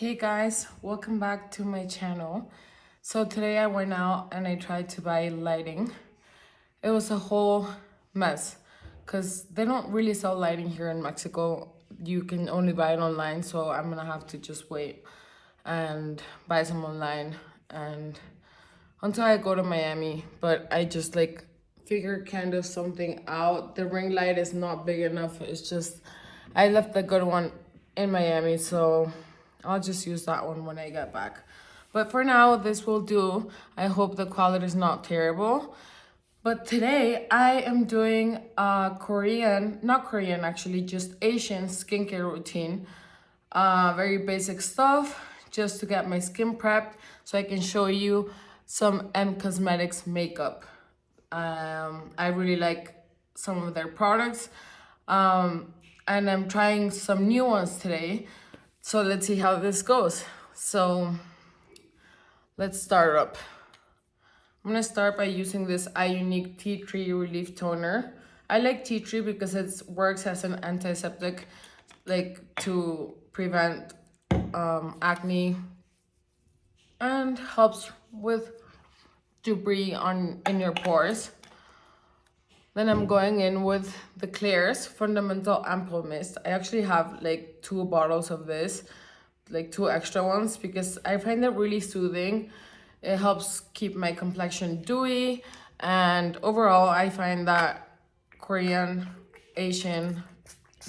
Hey guys, welcome back to my channel. So today I went out and I tried to buy lighting. It was a whole mess because they don't really sell lighting here in Mexico. You can only buy it online, so I'm gonna have to just wait and buy some online and until I go to Miami. But I just like figured kind of something out. The ring light is not big enough. It's just I left the good one in Miami, so I'll just use that one when I get back. But for now, this will do. I hope the quality is not terrible. But today I am doing a not Korean actually, just Asian skincare routine. Very basic stuff just to get my skin prepped so I can show you some M Cosmetics makeup. I really like some of their products. And I'm trying some new ones today. So let's see how this goes. So let's start up. I'm gonna start by using this iUnique Tea Tree Relief Toner. I like tea tree because it works as an antiseptic, like to prevent acne and helps with debris in your pores. Then I'm going in with the Claire's Fundamental Ampoule Mist. I actually have like 2 bottles of this, like 2 extra ones, because I find it really soothing. It helps keep my complexion dewy, and overall I find that Korean, Asian,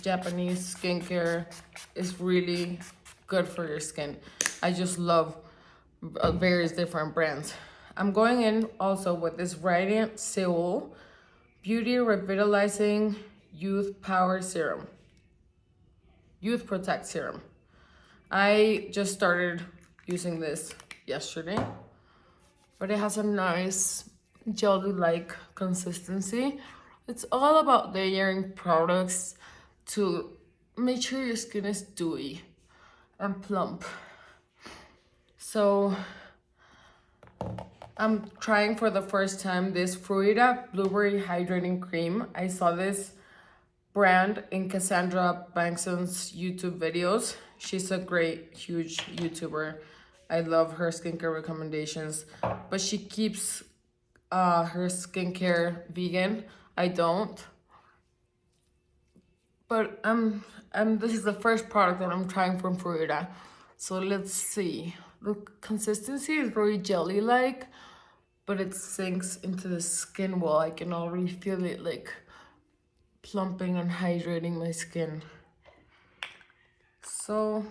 Japanese skincare is really good for your skin. I just love various different brands. I'm going in also with this Radiant Seoul Beauty Revitalizing Youth Power Serum. Youth Protect Serum. I just started using this yesterday, but it has a nice jelly-like consistency. It's all about layering products to make sure your skin is dewy and plump. So I'm trying for the first time this Fruita Blueberry Hydrating Cream. I saw this brand in Cassandra Bankson's YouTube videos. She's a great, huge YouTuber. I love her skincare recommendations, but she keeps her skincare vegan. I don't. But this is the first product that I'm trying from Fruita. So let's see. The consistency is very jelly-like, but it sinks into the skin wall. I can already feel it like plumping and hydrating my skin. So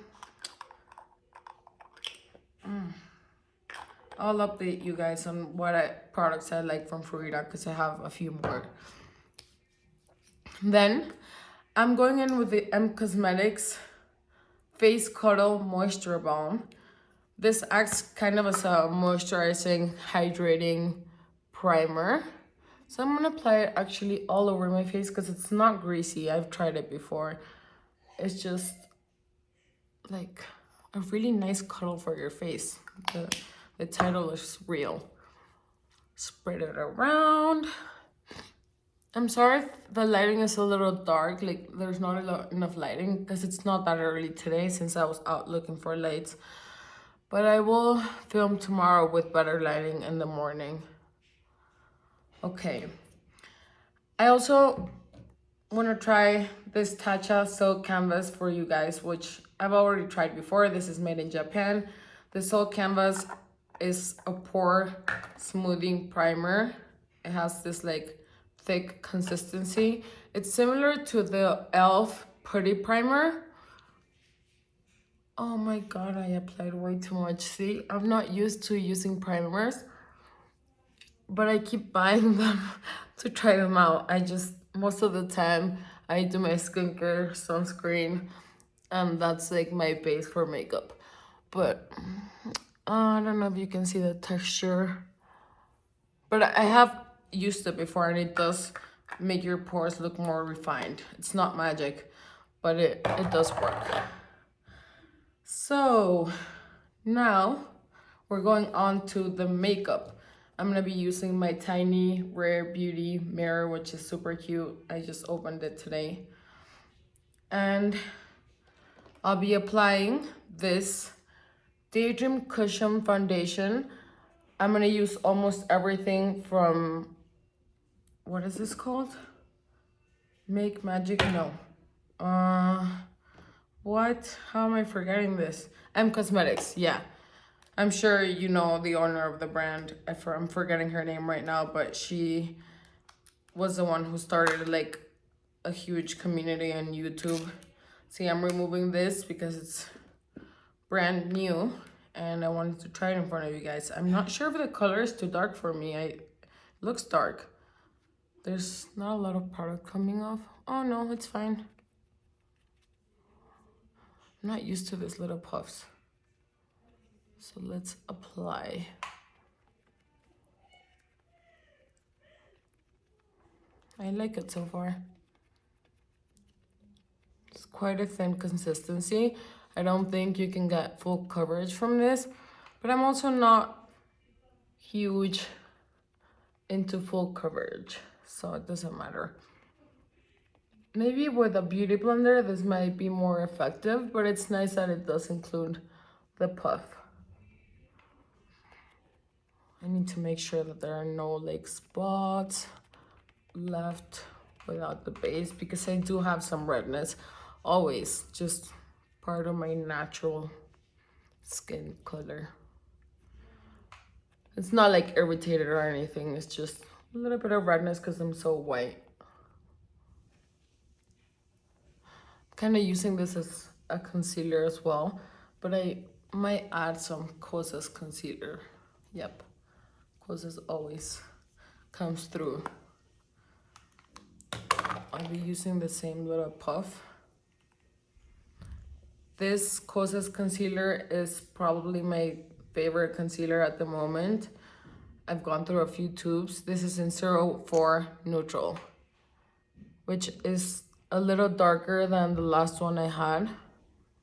I'll update you guys on what products I like from Fruita because I have a few more. Then I'm going in with the M Cosmetics Face Cuddle Moisture Balm. This acts kind of as a moisturizing, hydrating primer. So I'm gonna apply it actually all over my face because it's not greasy. I've tried it before. It's just like a really nice cuddle for your face. The title is real. Spread it around. I'm sorry if the lighting is a little dark, like there's not enough lighting because it's not that early today since I was out looking for lights. But I will film tomorrow with better lighting in the morning. Okay. I also want to try this Tatcha Silk Canvas for you guys, which I've already tried before. This is made in Japan. The Silk Canvas is a pore smoothing primer. It has this like thick consistency. It's similar to the e.l.f. Putty Primer. Oh my god, I applied way too much. See, I'm not used to using primers, but I keep buying them to try them out. Most of the time, I do my skincare, sunscreen, and that's like my base for makeup. But I don't know if you can see the texture. But I have used it before and it does make your pores look more refined. It's not magic, but it does work. So now we're going on to the makeup. I'm gonna be using my tiny Rare Beauty mirror, which is super cute. I just opened it today. And I'll be applying this Daydream Cushion Foundation. I'm gonna use almost everything from, what is this called? Make Magic? No. What? How am I forgetting this? M Cosmetics, yeah. I'm sure you know the owner of the brand. I'm forgetting her name right now, but she was the one who started like a huge community on YouTube. See, I'm removing this because it's brand new and I wanted to try it in front of you guys. I'm not sure if the color is too dark for me. It looks dark. There's not a lot of product coming off. Oh no, it's fine. I'm not used to these little puffs. So let's apply. I like it so far. It's quite a thin consistency. I don't think you can get full coverage from this, but I'm also not huge into full coverage, so it doesn't matter. Maybe with a beauty blender, this might be more effective, but it's nice that it does include the puff. I need to make sure that there are no like spots left without the base because I do have some redness. Always, just part of my natural skin color. It's not like irritated or anything, it's just a little bit of redness because I'm so white. Kind of using this as a concealer as well, but I might add some Kosas concealer. Yep, Kosas always comes through. I'll be using the same little puff. This Kosas concealer is probably my favorite concealer at the moment. I've gone through a few tubes. This is in 04 Neutral, which is a little darker than the last one I had.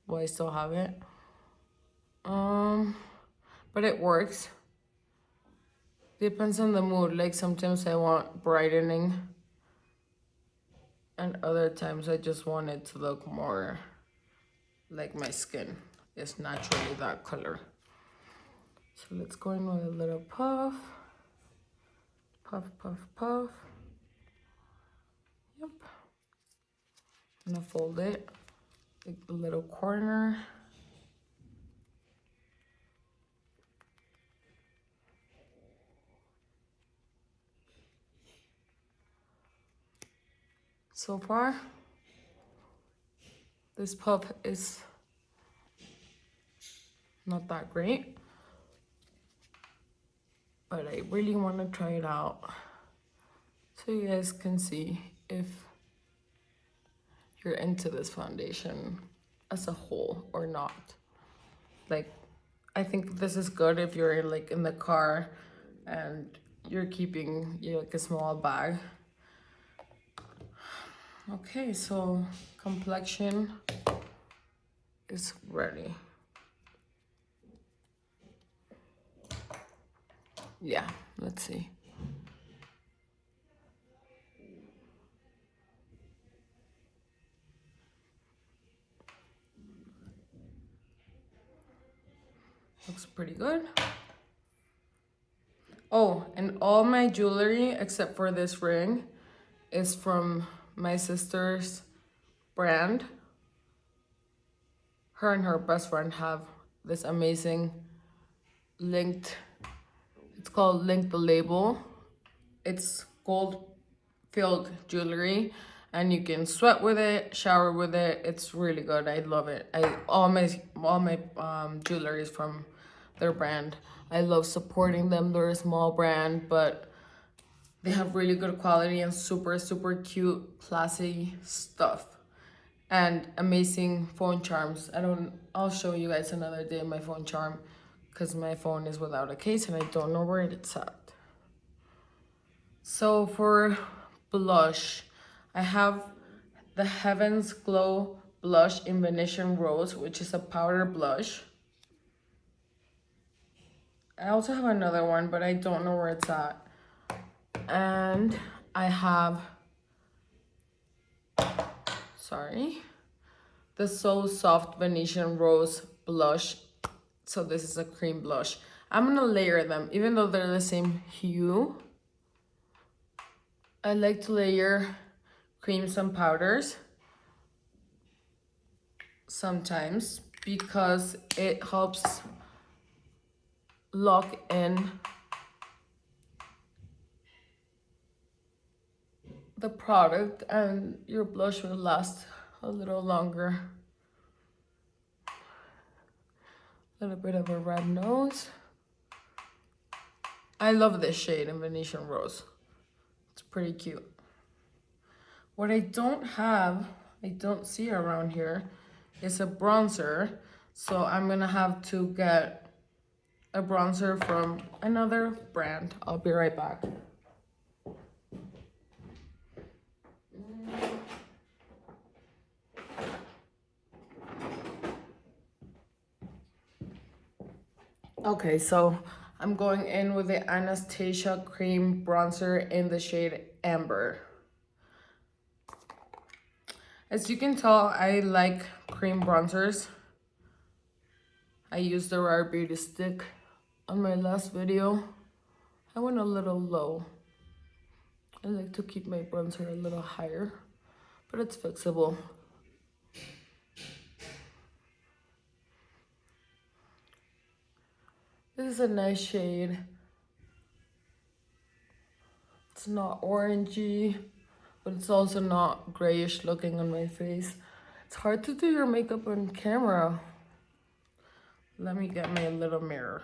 Well, I still have it. But it works. Depends on the mood. Like sometimes I want brightening, and other times I just want it to look more like my skin is naturally that color. So let's go in with a little puff. Puff, puff, puff. Yep. I'm gonna fold it, like the little corner. So far, this puff is not that great, but I really want to try it out so you guys can see if you're into this foundation as a whole or not. Like, I think this is good if you're like in the car and you're keeping like a small bag. Okay, so complexion is ready. Yeah, let's see. Looks pretty good. Oh, and all my jewelry except for this ring is from my sister's brand. Her and her best friend have this amazing linked, it's called Link the Label. It's gold filled jewelry and you can sweat with it, shower with it. It's really good. I love it. All my jewelry is from their brand. I love supporting them. They're a small brand, but they have really good quality and super, super cute, classy stuff. And amazing phone charms. I'll show you guys another day my phone charm because my phone is without a case and I don't know where it's at. So for blush, I have the Heaven's Glow blush in Venetian Rose, which is a powder blush. I also have another one, but I don't know where it's at. And I have, the So Soft Venetian Rose blush. So this is a cream blush. I'm gonna layer them, even though they're the same hue. I like to layer creams and powders sometimes because it helps lock in the product and your blush will last a little longer. A little bit of a red nose. I love this shade in Venetian Rose. It's pretty cute. What I don't see around here is a bronzer. So I'm gonna have to get a bronzer from another brand. I'll be right back. Okay, so I'm going in with the Anastasia Cream Bronzer in the shade Amber. As you can tell, I like cream bronzers. I used the Rare Beauty stick on my last video. I went a little low. I like to keep my bronzer a little higher, but it's fixable. This is a nice shade. It's not orangey, but it's also not grayish looking on my face. It's hard to do your makeup on camera. Let me get my little mirror.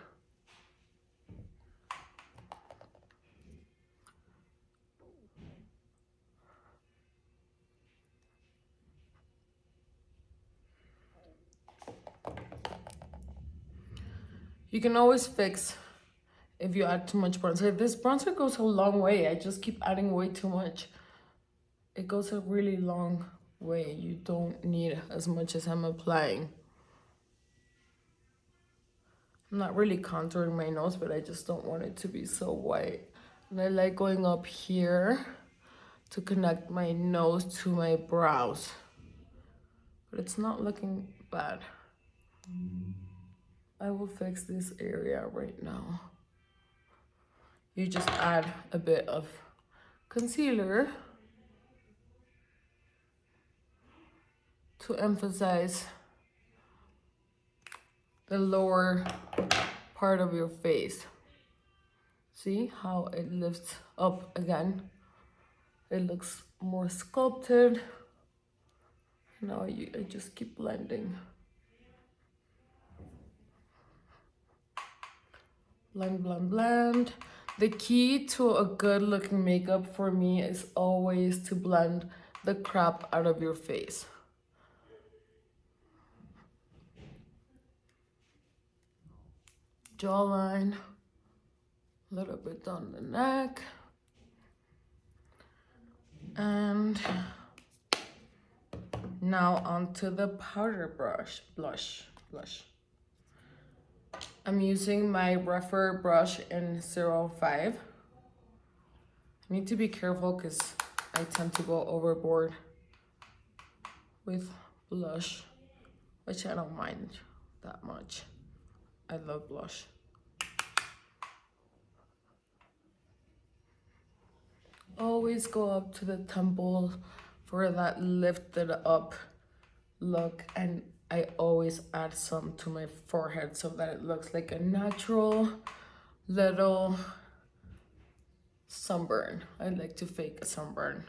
You can always fix if you add too much bronzer. This bronzer goes a long way. I just keep adding way too much. It goes a really long way. You don't need as much as I'm applying. I'm not really contouring my nose, but I just don't want it to be so white. And I like going up here to connect my nose to my brows. But it's not looking bad. I will fix this area right now. You just add a bit of concealer to emphasize the lower part of your face. See how it lifts up again? It looks more sculpted. Now I just keep blending. Blend, blend, blend. The key to a good looking makeup for me is always to blend the crap out of your face. Jawline, a little bit down the neck. And now onto the powder blush. I'm using my Refer brush in 05. I need to be careful because I tend to go overboard with blush, which I don't mind that much. I love blush. Always go up to the temple for that lifted up look, and I always add some to my forehead so that it looks like a natural little sunburn. I like to fake a sunburn.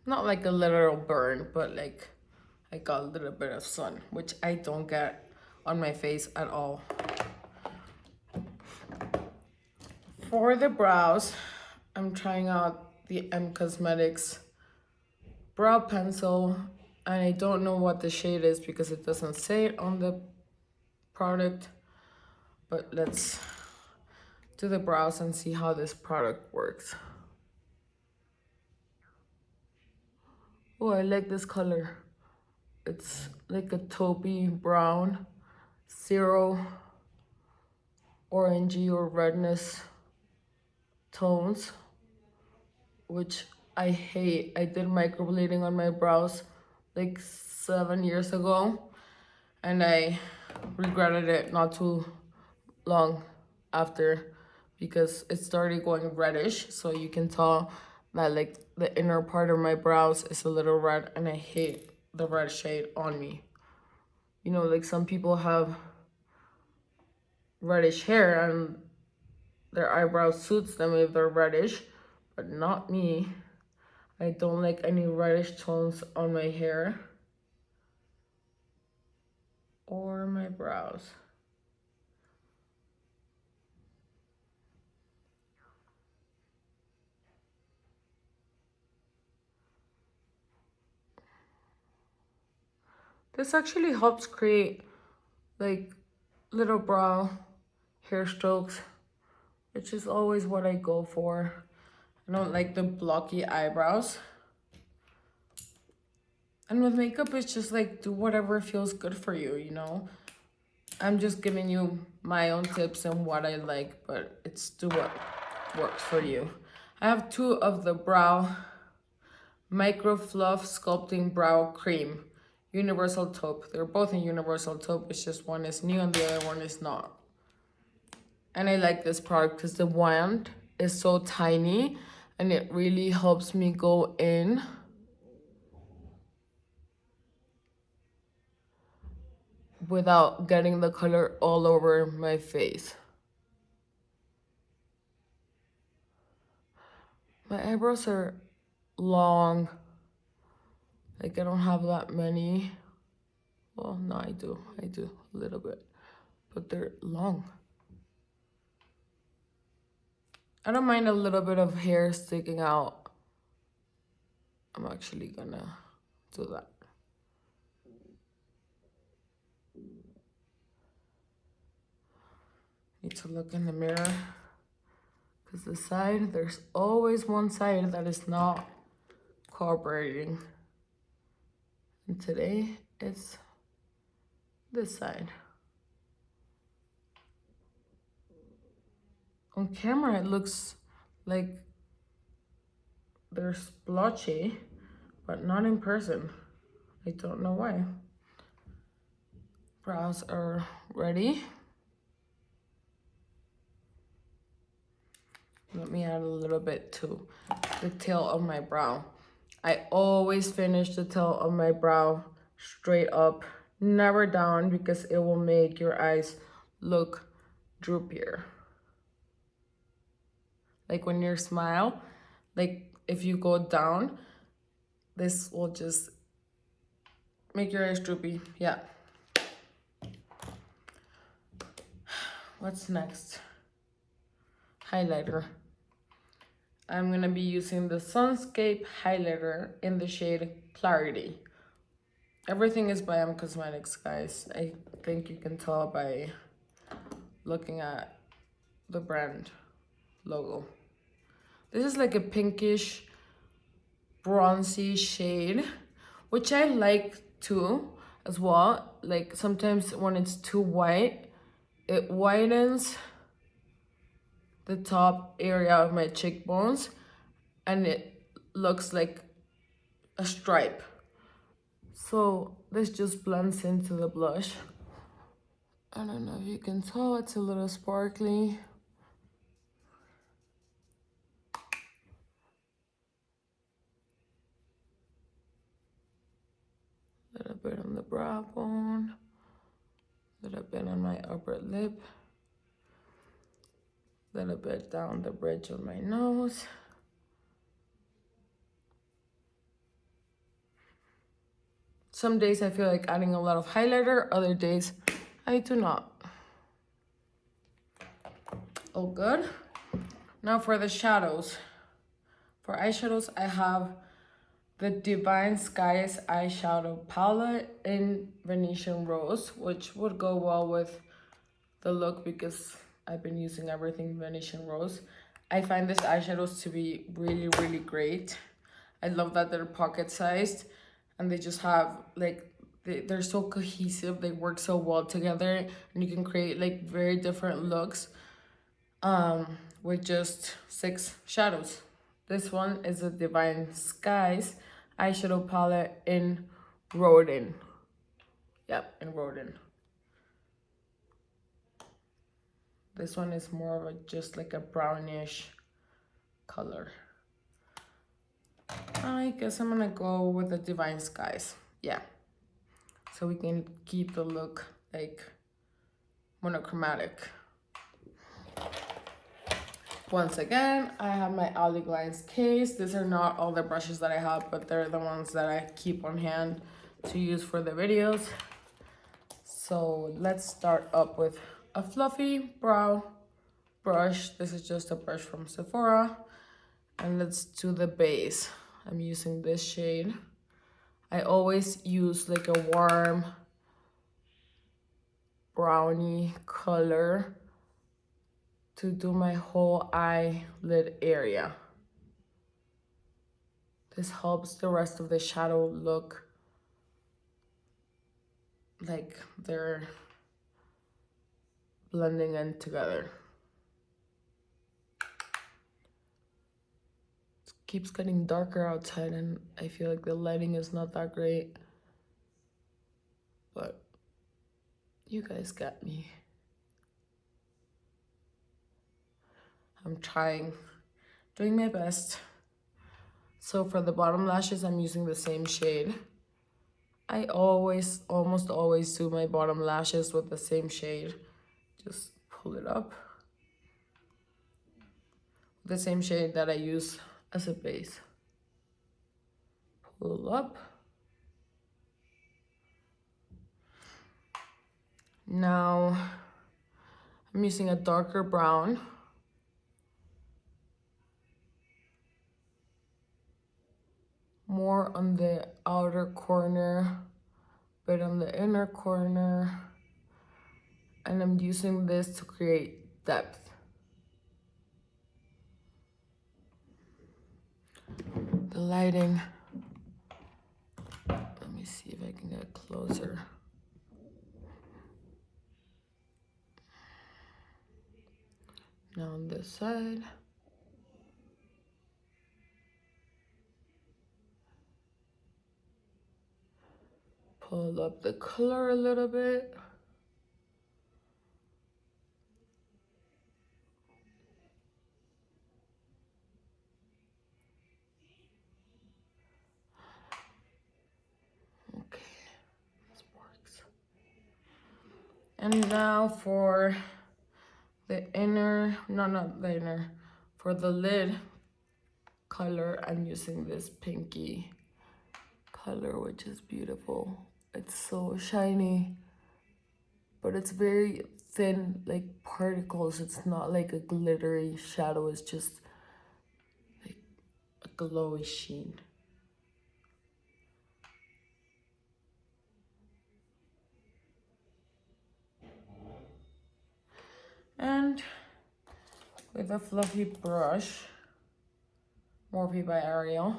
Not like a literal burn, but like I got a little bit of sun, which I don't get on my face at all. For the brows, I'm trying out the M Cosmetics brow pencil, and I don't know what the shade is because it doesn't say it on the product, but let's do the brows and see how this product works. Oh, I like this color. It's like a taupey brown, zero orangey or redness tones, which I hate. I did microblading on my brows like 7 years ago, and I regretted it not too long after because it started going reddish. So you can tell that like the inner part of my brows is a little red, and I hate the red shade on me. You know, like some people have reddish hair and their eyebrows suits them if they're reddish, but not me. I don't like any reddish tones on my hair or my brows. This actually helps create like little brow hair strokes, which is always what I go for. I don't like the blocky eyebrows. And with makeup, it's just like do whatever feels good for you, you know? I'm just giving you my own tips and what I like, but it's do what works for you. I have 2 of the brow Micro Fluff Sculpting Brow Cream, Universal Taupe. They're both in Universal Taupe, it's just one is new and the other one is not. And I like this product because the wand is so tiny and it really helps me go in without getting the color all over my face. My eyebrows are long. Like I don't have that many. Well, no, I do a little bit, but they're long. I don't mind a little bit of hair sticking out. I'm actually gonna do that. Need to look in the mirror because the side, there's always one side that is not cooperating. And today it's this side. On camera, it looks like they're splotchy, but not in person. I don't know why. Brows are ready. Let me add a little bit to the tail of my brow. I always finish the tail of my brow straight up, never down, because it will make your eyes look droopier. Like when you smile, like if you go down, this will just make your eyes droopy. Yeah. What's next? Highlighter. I'm gonna be using the Sunscape highlighter in the shade Clarity. Everything is by Cosmetics, guys. I think you can tell by looking at the brand logo. This is like a pinkish, bronzy shade, which I like too as well. Like sometimes when it's too white, it widens the top area of my cheekbones and it looks like a stripe. So this just blends into the blush. I don't know if you can tell, it's a little sparkly. A little bit on the brow bone, a little bit on my upper lip, a little bit down the bridge of my nose. Some days I feel like adding a lot of highlighter, other days I do not. All good. Now for the shadows. For eyeshadows, I have the Divine Skies eyeshadow palette in Venetian Rose, which would go well with the look because I've been using everything Venetian Rose. I find these eyeshadows to be really, really great. I love that they're pocket-sized and they just have like, they're so cohesive, they work so well together, and you can create like very different looks with just 6 shadows. This one is a Divine Skies eyeshadow palette in Rodin. Yep, in Rodin. This one is more of a just like a brownish color. I guess I'm gonna go with the Divine Skies. Yeah. So we can keep the look like monochromatic. Once again, I have my Aliglines case. These are not all the brushes that I have, but they're the ones that I keep on hand to use for the videos. So let's start up with a fluffy brow brush. This is just a brush from Sephora. And let's do the base. I'm using this shade. I always use like a warm brownie color to do my whole eyelid area. This helps the rest of the shadow look like they're blending in together. It keeps getting darker outside and I feel like the lighting is not that great. But you guys got me. I'm doing my best. So for the bottom lashes, I'm using the same shade. I almost always do my bottom lashes with the same shade. Just pull it up. The same shade that I use as a base. Pull up. Now, I'm using a darker brown. More on the outer corner, but on the inner corner. And I'm using this to create depth. The lighting, let me see if I can get closer. Now on this side. Pull up the color a little bit. Okay, this works. And now for the inner, no, not the inner, for the lid color, I'm using this pinky color, which is beautiful. It's so shiny, but it's very thin, like particles. It's not like a glittery shadow. It's just like a glowy sheen. And with a fluffy brush, Morphe by Ariel,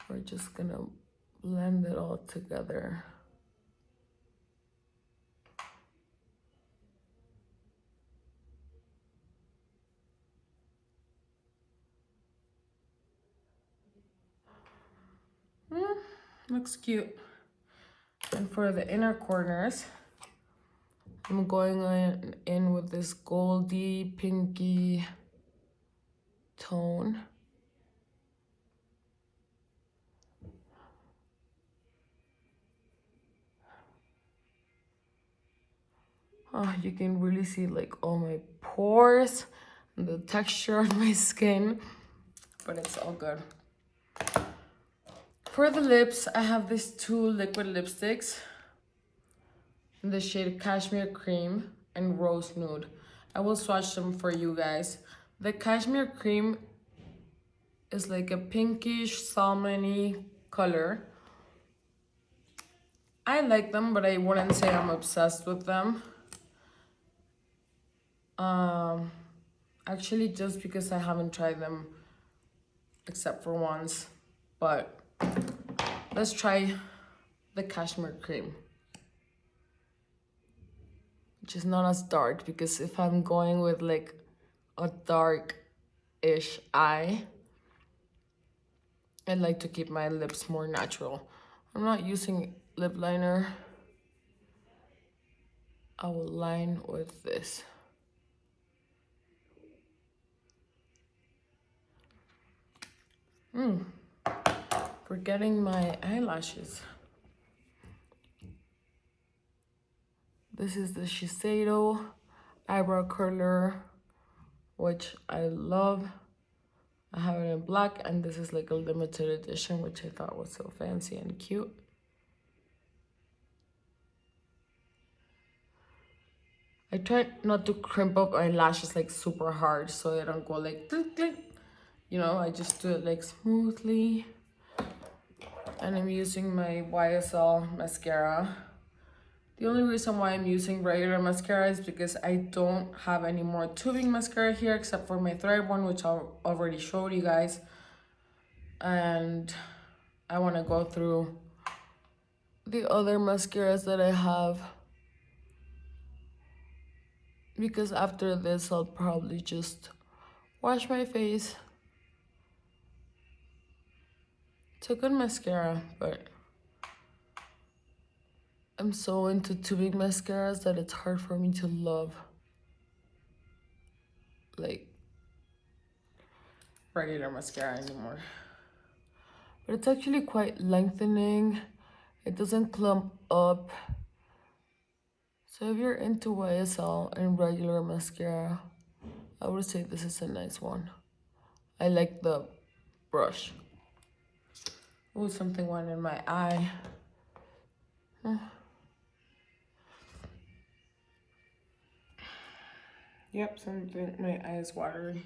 we're just gonna blend it all together. Looks cute. And for the inner corners, I'm going in with this goldy, pinky tone. Oh, you can really see like all my pores and the texture on my skin, but it's all good. For the lips, I have these two liquid lipsticks in the shade Cashmere Cream and Rose Nude. I will swatch them for you guys. The Cashmere Cream is like a pinkish salmon-y color. I like them, but I wouldn't say I'm obsessed with them. Actually, just because I haven't tried them except for once. But let's try the Cashmere Cream, which is not as dark, because if I'm going with like a dark-ish eye, I like to keep my lips more natural. I'm not using lip liner. I will line with this. Forgetting my eyelashes. This is the Shiseido eyebrow curler, which I love. I have it in black, and this is like a limited edition, which I thought was so fancy and cute. I try not to crimp up my lashes like super hard so they don't go like click, click. You know, I just do it like smoothly. And I'm using my YSL mascara. The only reason why I'm using regular mascara is because I don't have any more tubing mascara here except for my thread one, which I already showed you guys. And I want to go through the other mascaras that I have, because after this I'll probably just wash my face. It's a good mascara, but I'm so into tubing mascaras that it's hard for me to love like regular mascara anymore. But it's actually quite lengthening. It doesn't clump up. So if you're into YSL and regular mascara, I would say this is a nice one. I like the brush. Oh, something went in my eye. Yep, something, my eye is watery.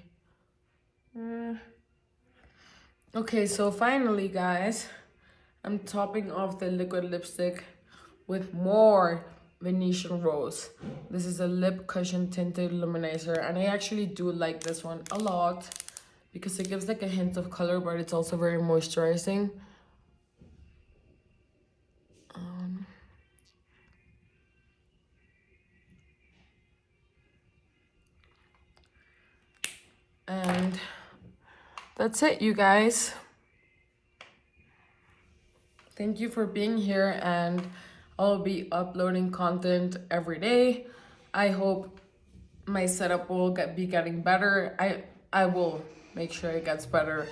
Okay, so finally, guys, I'm topping off the liquid lipstick with more Venetian Rose. This is a lip cushion tinted luminizer, and I actually do like this one a lot because it gives like a hint of color, but it's also very moisturizing. And that's it, you guys. Thank you for being here, and I'll be uploading content every day. I hope my setup will be getting better. I will make sure it gets better.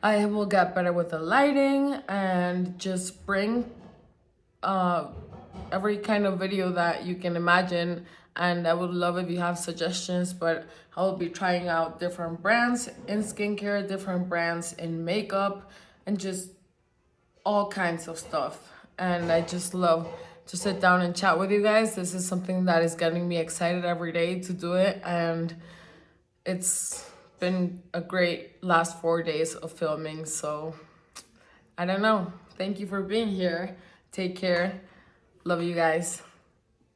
I will get better with the lighting and just bring every kind of video that you can imagine. And I would love if you have suggestions, but I'll be trying out different brands in skincare, different brands in makeup, and just all kinds of stuff. And I just love to sit down and chat with you guys. This is something that is getting me excited every day to do it, and it's been a great last 4 days of filming. So I don't know. Thank you for being here. Take care. Love you guys.